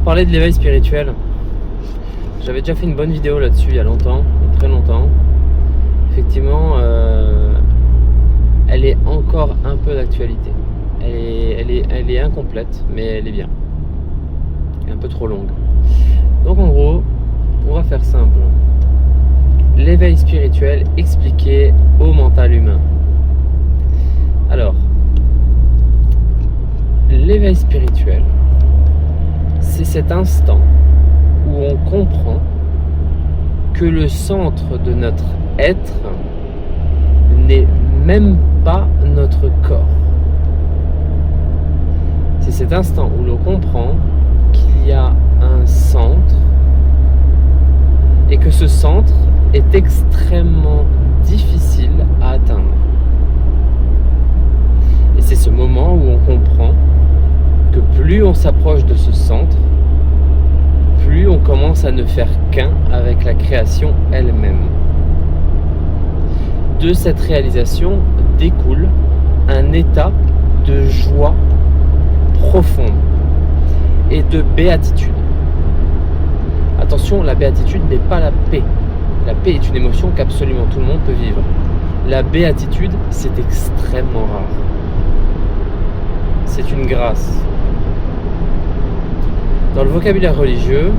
parler de l'éveil spirituel. J'avais déjà fait une bonne vidéo là-dessus il y a longtemps, très longtemps. Effectivement, elle est encore un peu d'actualité. Elle est incomplète, mais elle est bien. Elle est un peu trop longue. Donc en gros, on va faire simple. L'éveil spirituel expliqué au mental humain. Alors, l'éveil spirituel, c'est cet instant où on comprend que le centre de notre être n'est même pas notre corps. C'est cet instant où l'on comprend qu'il y a un centre et que ce centre est extrêmement difficile à atteindre. Et c'est ce moment où on comprend que plus on s'approche de ce centre, plus on commence à ne faire qu'un avec la création elle-même. De cette réalisation découle un état de joie profonde et de béatitude. Attention, la béatitude n'est pas la paix. La paix est une émotion qu'absolument tout le monde peut vivre. La béatitude, c'est extrêmement rare. C'est une grâce. Dans le vocabulaire religieux,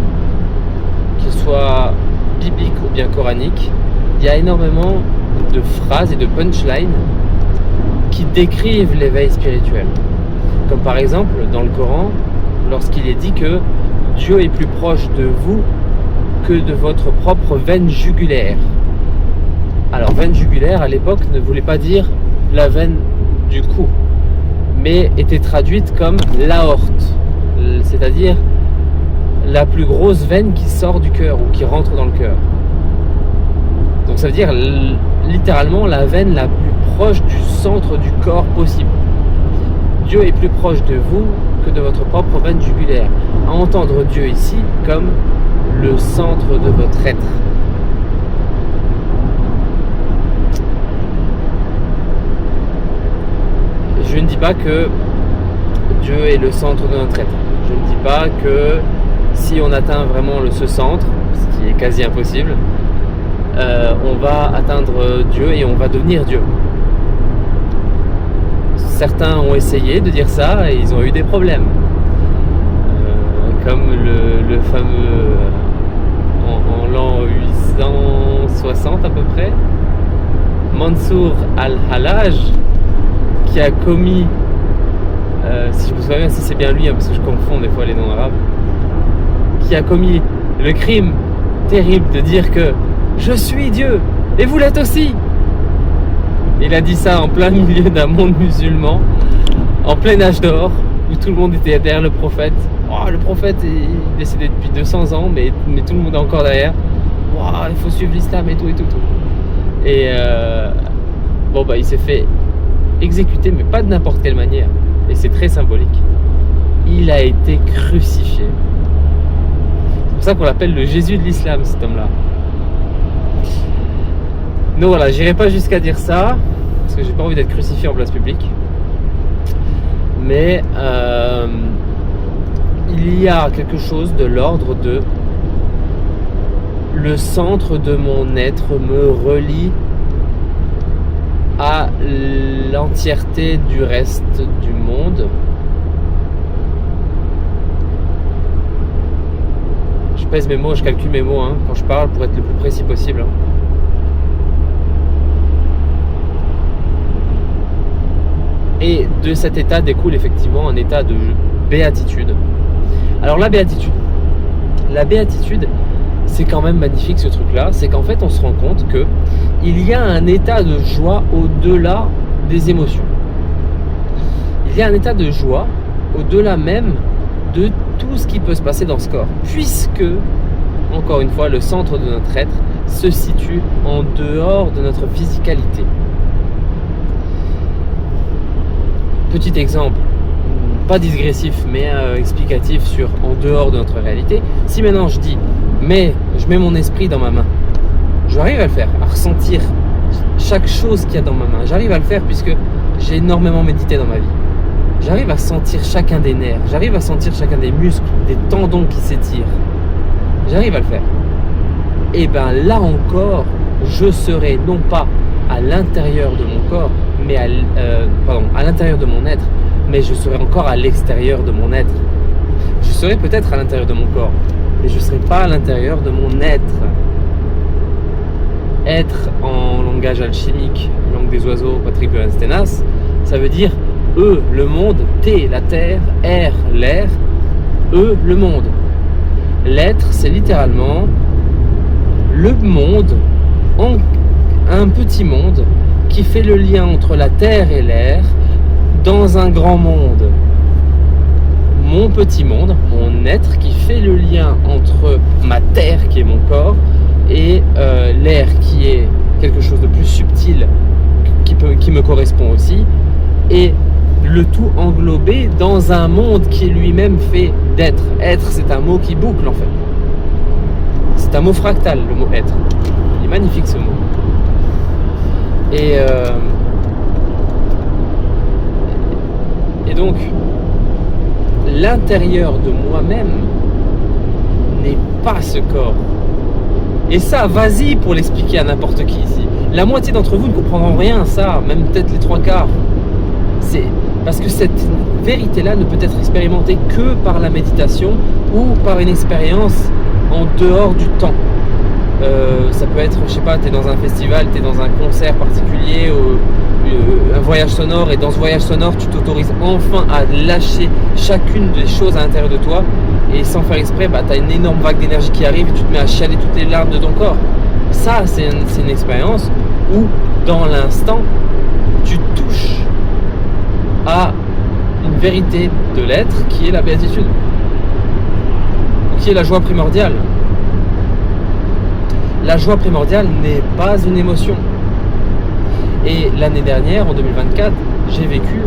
qu'il soit biblique ou bien coranique, il y a énormément de phrases et de punchlines qui décrivent l'éveil spirituel. Comme par exemple, dans le Coran, lorsqu'il est dit que Dieu est plus proche de vous que de votre propre veine jugulaire. Alors, veine jugulaire, à l'époque, ne voulait pas dire la veine du cou, mais était traduite comme l'aorte, c'est-à-dire la plus grosse veine qui sort du cœur ou qui rentre dans le cœur. Donc ça veut dire littéralement la veine la plus proche du centre du corps possible. Dieu est plus proche de vous que de votre propre veine jugulaire. À entendre Dieu ici comme le centre de votre être. Je ne dis pas que Dieu est le centre de notre être. Je ne dis pas que si on atteint vraiment ce centre, ce qui est quasi impossible, on va atteindre Dieu et on va devenir Dieu. Certains ont essayé de dire ça et ils ont eu des problèmes. Comme le fameux, en l'an 860 à peu près, Mansour al-Hallaj, qui a commis, si je me souviens bien, si c'est bien lui, parce que je confonds des fois les noms arabes, qui a commis le crime terrible de dire que je suis Dieu et vous l'êtes aussi. Il a dit ça en plein milieu d'un monde musulman, en plein âge d'or, où tout le monde était derrière le prophète. Oh, le prophète est décédé depuis 200 ans, mais tout le monde est encore derrière. Oh, il faut suivre l'islam et tout. Et il s'est fait exécuter, mais pas de n'importe quelle manière. Et c'est très symbolique. Il a été crucifié. C'est pour ça qu'on l'appelle le Jésus de l'islam, cet homme-là. Donc voilà, j'irai pas jusqu'à dire ça, parce que j'ai pas envie d'être crucifié en place publique. Mais il y a quelque chose de l'ordre de le centre de mon être me relie à l'entièreté du reste du monde. Je pèse mes mots, je calcule mes mots quand je parle pour être le plus précis possible. Et de cet état découle effectivement un état de béatitude. Alors la béatitude, c'est quand même magnifique ce truc-là. C'est qu'en fait on se rend compte que il y a un état de joie au-delà des émotions. Il y a un état de joie au-delà même de tout ce qui peut se passer dans ce corps. Puisque, encore une fois, le centre de notre être se situe en dehors de notre physicalité. Petit exemple, pas digressif mais explicatif sur en dehors de notre réalité. Si maintenant je dis, mais je mets mon esprit dans ma main, j'arrive à le faire, à ressentir chaque chose qu'il y a dans ma main. J'arrive à le faire puisque j'ai énormément médité dans ma vie. j'arrive à sentir chacun des nerfs, j'arrive à sentir chacun des muscles, des tendons qui s'étirent. J'arrive à le faire. Et bien là encore, je serai non pas à l'intérieur de mon corps, mais à l'intérieur de mon être, mais je serai encore à l'extérieur de mon être. Je serai peut-être à l'intérieur de mon corps, mais je ne serai pas à l'intérieur de mon être. Être en langage alchimique, langue des oiseaux, Patrick Stenas, ça veut dire E, le monde, T, la terre, R, l'air, E, le monde. L'être, c'est littéralement le monde, un petit monde qui fait le lien entre la terre et l'air dans un grand monde. Mon petit monde, mon être qui fait le lien entre ma terre qui est mon corps et l'air qui est quelque chose de plus subtil qui me correspond aussi, et le tout englobé dans un monde qui est lui-même fait d'être. Être, c'est un mot qui boucle en fait. C'est un mot fractal, le mot être. Il est magnifique ce mot. Et donc, l'intérieur de moi-même n'est pas ce corps. Et ça, vas-y pour l'expliquer à n'importe qui ici. La moitié d'entre vous ne comprendront rien à ça, même peut-être les 3/4. C'est parce que cette vérité-là ne peut être expérimentée que par la méditation ou par une expérience en dehors du temps. Ça peut être, je sais pas, tu es dans un festival, tu es dans un concert particulier, un voyage sonore, et dans ce voyage sonore, tu t'autorises enfin à lâcher chacune des choses à l'intérieur de toi, et sans faire exprès, tu as une énorme vague d'énergie qui arrive et tu te mets à chialer toutes les larmes de ton corps. Ça, c'est une expérience où, dans l'instant, tu touches à une vérité de l'être qui est la béatitude, qui est la joie primordiale. La joie primordiale n'est pas une émotion. Et l'année dernière, en 2024, j'ai vécu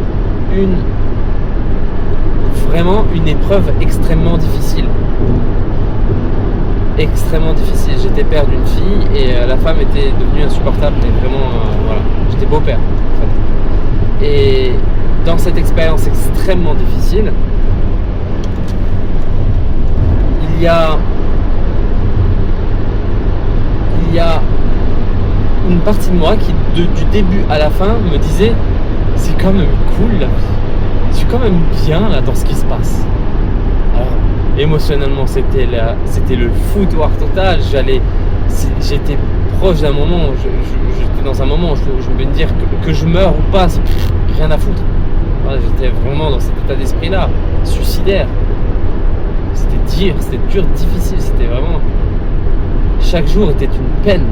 vraiment une épreuve extrêmement difficile. Extrêmement difficile. J'étais père d'une fille et la femme était devenue insupportable, mais vraiment, voilà, j'étais beau-père en fait. Et dans cette expérience extrêmement difficile, il y a une partie de moi qui, du début à la fin, me disait c'est quand même cool la vie, je suis quand même bien là dans ce qui se passe. Alors émotionnellement c'était le foutoir total. J'étais proche d'un moment, j'étais dans un moment où je me dire que je meurs ou pas, c'est rien à foutre. Voilà, j'étais vraiment dans cet état d'esprit là, suicidaire. C'était dur, difficile, c'était vraiment, chaque jour était une peine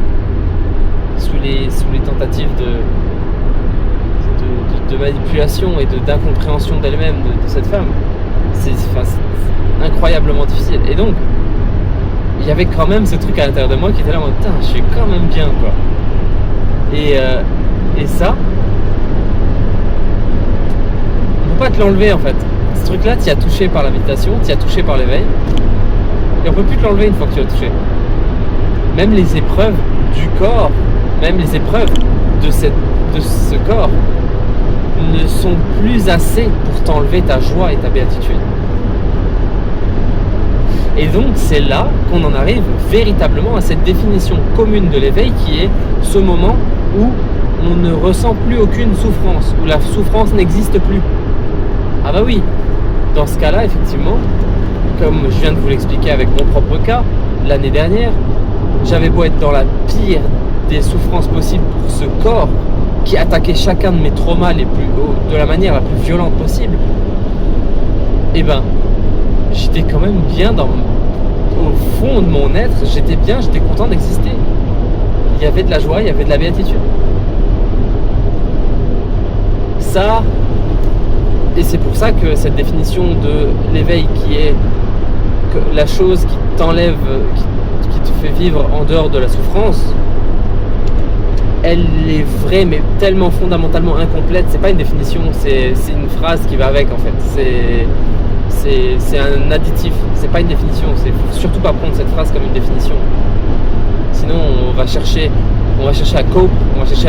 sous les tentatives de manipulation et d'incompréhension d'elle-même de cette femme. C'est incroyablement difficile. Et donc, il y avait quand même ce truc à l'intérieur de moi qui était là en mode putain, je suis quand même bien quoi. Et ça, on peut pas te l'enlever en fait. Ce truc-là, tu y as touché par la méditation, tu y as touché par l'éveil, et on peut plus te l'enlever une fois que tu l'as touché. Même les épreuves du corps, même les épreuves de ce corps ne sont plus assez pour t'enlever ta joie et ta béatitude. Et donc c'est là qu'on en arrive véritablement à cette définition commune de l'éveil qui est ce moment où on ne ressent plus aucune souffrance, où la souffrance n'existe plus. Ah bah oui, dans ce cas-là, effectivement, comme je viens de vous l'expliquer avec mon propre cas, l'année dernière, j'avais beau être dans la pire des souffrances possibles pour ce corps qui attaquait chacun de mes traumas de la manière la plus violente possible, et ben, j'étais quand même bien au fond de mon être, j'étais bien, j'étais content d'exister. Il y avait de la joie, il y avait de la béatitude. Ça, et c'est pour ça que cette définition de l'éveil qui est que la chose qui t'enlève, qui te fait vivre en dehors de la souffrance, elle est vraie mais tellement fondamentalement incomplète. C'est pas une définition, c'est une phrase qui va avec en fait. C'est un additif, c'est pas une définition. Faut surtout pas prendre cette phrase comme une définition. Sinon on va chercher à cope, on va chercher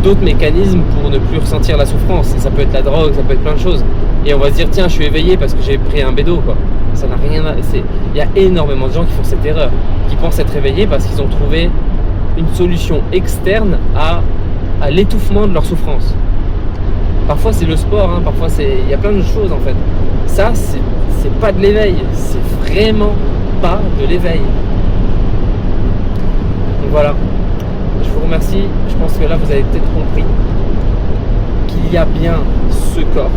d'autres mécanismes pour ne plus ressentir la souffrance. Et ça peut être la drogue, ça peut être plein de choses. Et on va se dire, tiens, je suis éveillé parce que j'ai pris un bédo, quoi. Ça n'a rien à... Il y a énormément de gens qui font cette erreur, qui pensent être éveillés parce qu'ils ont trouvé une solution externe à l'étouffement de leur souffrance. Parfois c'est le sport, hein, parfois il y a plein de choses en fait. Ça, c'est pas de l'éveil, c'est vraiment pas de l'éveil. Donc voilà, je vous remercie. Je pense que là vous avez peut-être compris qu'il y a bien ce corps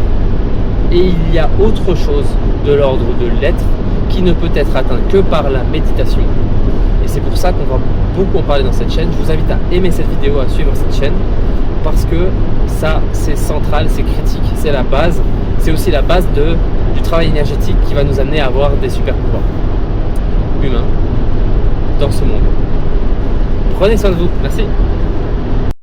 et il y a autre chose de l'ordre de l'être qui ne peut être atteint que par la méditation. Et c'est pour ça qu'on va beaucoup en parler dans cette chaîne. Je vous invite à aimer cette vidéo, à suivre cette chaîne, parce que ça, c'est central, c'est critique, c'est la base. C'est aussi la base du travail énergétique qui va nous amener à avoir des super pouvoirs humains dans ce monde. Prenez soin de vous. Merci.